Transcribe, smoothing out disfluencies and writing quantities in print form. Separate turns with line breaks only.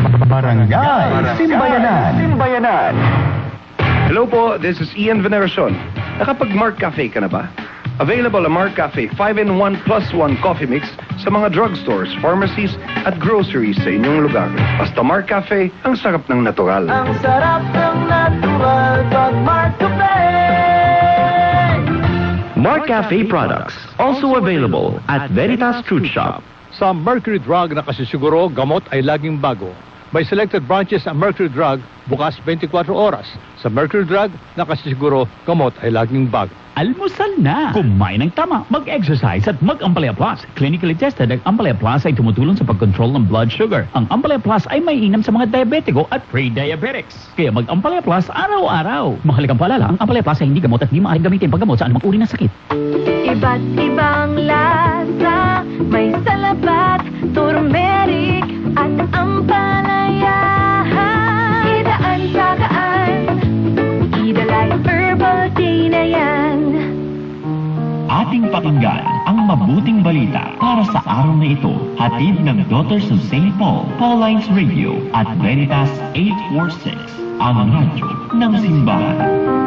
Barangay Simbayanan.
Hello po, this is Ian Veneracion. Nakapag-Mark Cafe ka na ba? Available ang Mark Cafe 5-in-1 plus 1 coffee mix sa mga drugstores, pharmacies at groceries sa inyong lugar. Basta Mark Cafe, ang sarap ng natural.
Ang sarap ng natural pag Mark Cafe.
Mark Cafe products, also available at Veritas Fruit Shop.
Sa Mercury Drug na kasisiguro gamot ay laging bago. May selected branches ang Mercury Drug bukas 24 oras. Sa Mercury Drug na kasisiguro gamot ay laging bago.
Almusal na! Kumain ng tama, mag-exercise at mag-Ampalaya Plus. Clinically tested, ang Ampalaya Plus ay tumutulong sa pag-control ng blood sugar. Ang Ampalaya Plus ay may inam sa mga diabetiko at pre-diabetics. Kaya mag-Ampalaya Plus araw-araw. Mahalagang paalala, ang Ampalaya Plus ay hindi gamot at hindi maaaring gamitin paggamot sa anumang uri ng sakit.
Iba't ibang lasa, may salabat, turmeric at ampalaya. Idaan sa kaan, Idalay Herbal Tea na yan.
Ating pakinggan ang mabuting balita para sa araw na ito. Hatid ng Daughters of St. Paul, Paulines Radio at Veritas 846, ang radyo ng simbahan.